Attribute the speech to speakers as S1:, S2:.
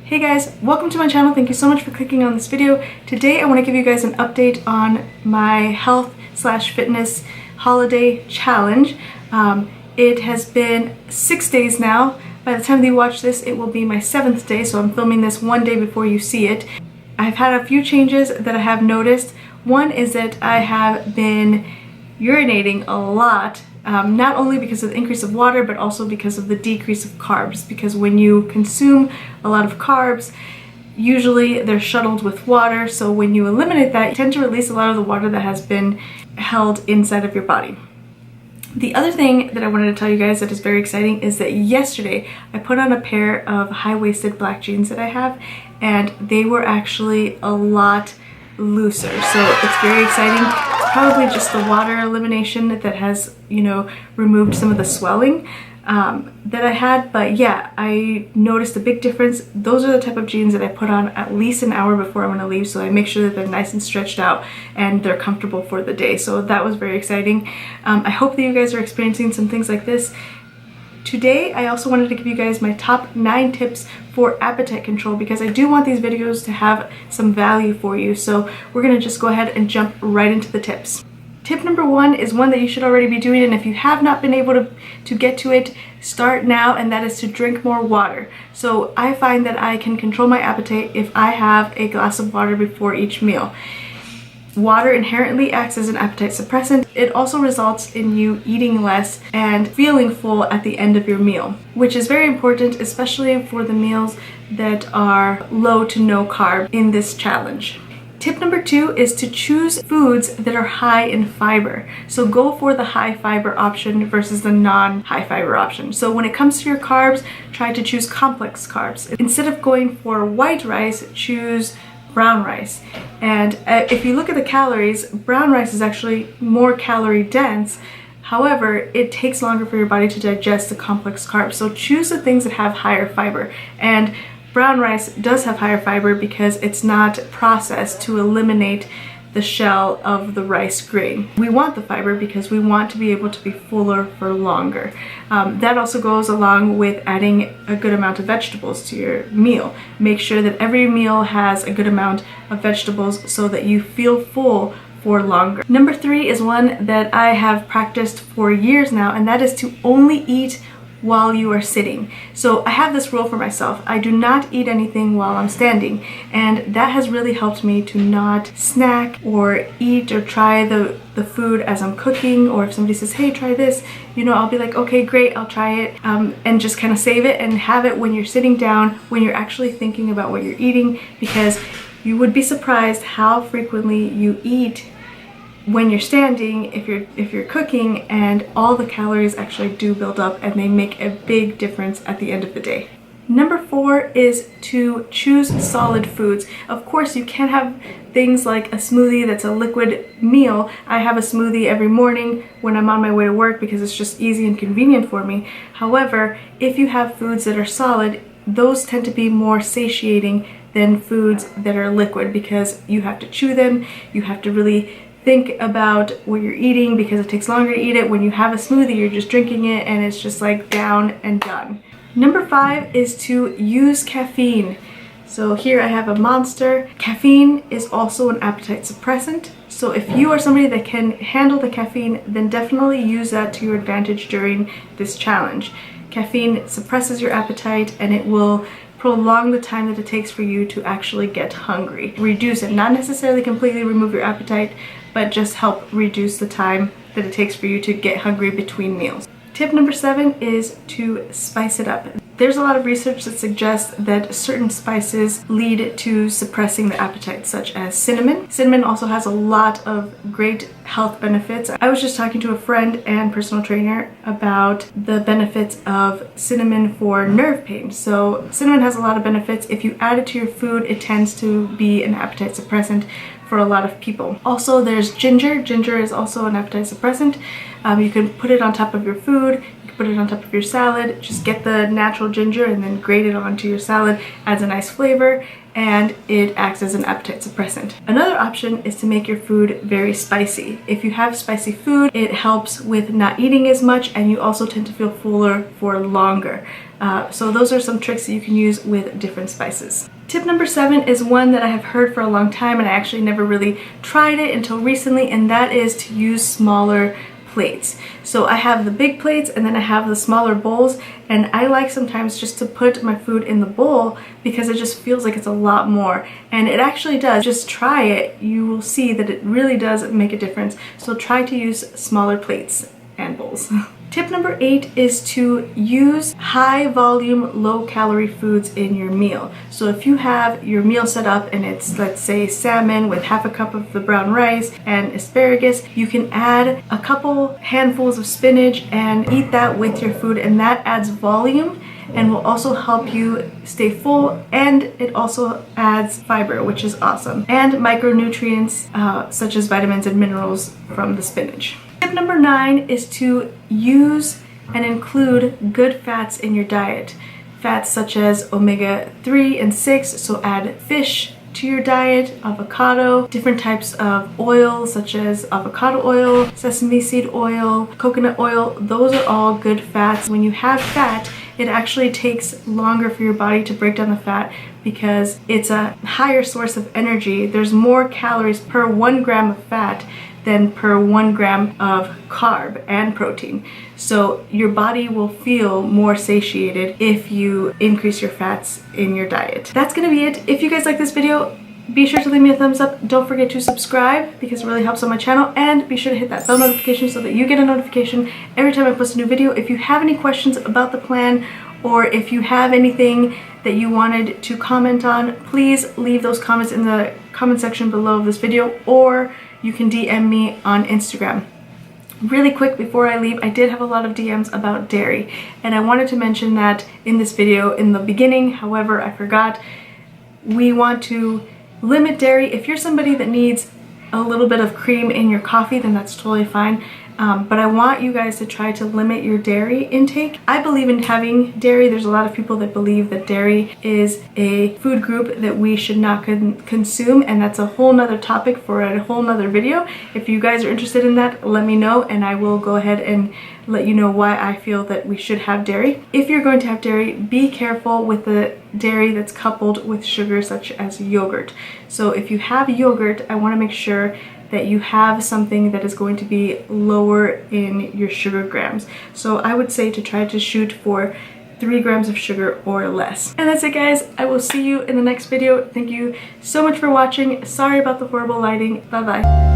S1: Hey guys, welcome to my channel. Thank you so much for clicking on this video. Today I want to give you guys an update on my health/fitness holiday challenge. It has been 6 days now. By the time that you watch this, it will be my 7th day, so I'm filming this one day before you see it. I've had a few changes that I have noticed. One is that I have been urinating a lot. Not only because of the increase of water, but also because of the decrease of carbs. Because when you consume a lot of carbs, usually they're shuttled with water, so when you eliminate that, you tend to release a lot of the water that has been held inside of your body. The other thing that I wanted to tell you guys that is very exciting is that yesterday I put on a pair of high-waisted black jeans that I have, and they were actually a lot looser, so it's very exciting. It's probably just the water elimination that has, removed some of the swelling that I had, but yeah, I noticed a big difference. Those are the type of jeans that I put on at least an hour before I'm going to leave, so I make sure that they're nice and stretched out and they're comfortable for the day, so that was very exciting. I hope that you guys are experiencing some things like this. Today, I also wanted to give you guys my top 9 tips for appetite control because I do want these videos to have some value for you. So we're going to just go ahead and jump right into the tips. Tip number 1 is one that you should already be doing, and if you have not been able to get to it, start now, and that is to drink more water. So I find that I can control my appetite if I have a glass of water before each meal. Water inherently acts as an appetite suppressant. It also results in you eating less and feeling full at the end of your meal, which is very important, especially for the meals that are low to no carb in this challenge. Tip number 2 is to choose foods that are high in fiber. So go for the high fiber option versus the non-high fiber option. So when it comes to your carbs, try to choose complex carbs. Instead of going for white rice, choose brown rice. And if you look at the calories, brown rice is actually more calorie dense. However, it takes longer for your body to digest the complex carbs. So choose the things that have higher fiber. And brown rice does have higher fiber because it's not processed to eliminate the shell of the rice grain. We want the fiber because we want to be able to be fuller for longer. That also goes along with adding a good amount of vegetables to your meal. Make sure that every meal has a good amount of vegetables so that you feel full for longer. Number 3 is one that I have practiced for years now, and that is to only eat while you are sitting. So I have this rule for myself. I do not eat anything while I'm standing, and that has really helped me to not snack or eat or try the food as I'm cooking, or if somebody says, hey, try this, I'll be like, okay, great, I'll try it, and just kind of save it and have it when you're sitting down, when you're actually thinking about what you're eating, because you would be surprised how frequently you eat when you're standing, if you're cooking, and all the calories actually do build up and they make a big difference at the end of the day. Number 4 is to choose solid foods. Of course, you can have things like a smoothie that's a liquid meal. I have a smoothie every morning when I'm on my way to work because it's just easy and convenient for me. However, if you have foods that are solid, those tend to be more satiating than foods that are liquid because you have to chew them, you have to really think about what you're eating because it takes longer to eat it. When you have a smoothie, you're just drinking it and it's just like down and done. Number 5 is to use caffeine. So here I have a Monster. Caffeine is also an appetite suppressant. So if you are somebody that can handle the caffeine, then definitely use that to your advantage during this challenge. Caffeine suppresses your appetite and it will prolong the time that it takes for you to actually get hungry. Reduce it, not necessarily completely remove your appetite, but just help reduce the time that it takes for you to get hungry between meals. Tip number 7 is to spice it up. There's a lot of research that suggests that certain spices lead to suppressing the appetite, such as cinnamon. Cinnamon also has a lot of great health benefits. I was just talking to a friend and personal trainer about the benefits of cinnamon for nerve pain. So cinnamon has a lot of benefits. If you add it to your food, it tends to be an appetite suppressant for a lot of people. Also, there's ginger. Ginger is also an appetite suppressant. You can put it on top of your food, you can put it on top of your salad. Just get the natural ginger and then grate it onto your salad. Adds a nice flavor and it acts as an appetite suppressant. Another option is to make your food very spicy. If you have spicy food, it helps with not eating as much, and you also tend to feel fuller for longer. So those are some tricks that you can use with different spices. Tip number 7 is one that I have heard for a long time, and I actually never really tried it until recently, and that is to use smaller plates. So I have the big plates and then I have the smaller bowls, and I like sometimes just to put my food in the bowl because it just feels like it's a lot more, and it actually does. Just try it, you will see that it really does make a difference. So try to use smaller plates and bowls. Tip number 8 is to use high volume, low calorie foods in your meal. So if you have your meal set up and it's, let's say, salmon with half a cup of the brown rice and asparagus, you can add a couple handfuls of spinach and eat that with your food, and that adds volume and will also help you stay full, and it also adds fiber, which is awesome, and micronutrients such as vitamins and minerals from the spinach. Tip number 9 is to use and include good fats in your diet. Fats such as omega-3 and 6, so add fish to your diet, avocado, different types of oil such as avocado oil, sesame seed oil, coconut oil. Those are all good fats. When you have fat, it actually takes longer for your body to break down the fat because it's a higher source of energy. There's more calories per 1 gram of fat than per 1 gram of carb and protein. So your body will feel more satiated if you increase your fats in your diet. That's gonna be it. If you guys like this video, be sure to leave me a thumbs up. Don't forget to subscribe because it really helps on my channel, and be sure to hit that bell notification so that you get a notification every time I post a new video. If you have any questions about the plan, or if you have anything that you wanted to comment on, please leave those comments in the comment section below this video, or you can DM me on Instagram. Really quick before I leave, I did have a lot of DMs about dairy, and I wanted to mention that in this video in the beginning. However, I forgot. We want to limit dairy. If you're somebody that needs a little bit of cream in your coffee, then that's totally fine. But I want you guys to try to limit your dairy intake. I believe in having dairy. There's a lot of people that believe that dairy is a food group that we should not consume, and that's a whole nother topic for a whole nother video. If you guys are interested in that, let me know and I will go ahead and let you know why I feel that we should have dairy. If you're going to have dairy, be careful with the dairy that's coupled with sugar such as yogurt. So if you have yogurt, I want to make sure that you have something that is going to be lower in your sugar grams. So I would say to try to shoot for 3 grams of sugar or less. And that's it, guys. I will see you in the next video. Thank you so much for watching. Sorry about the horrible lighting. Bye bye.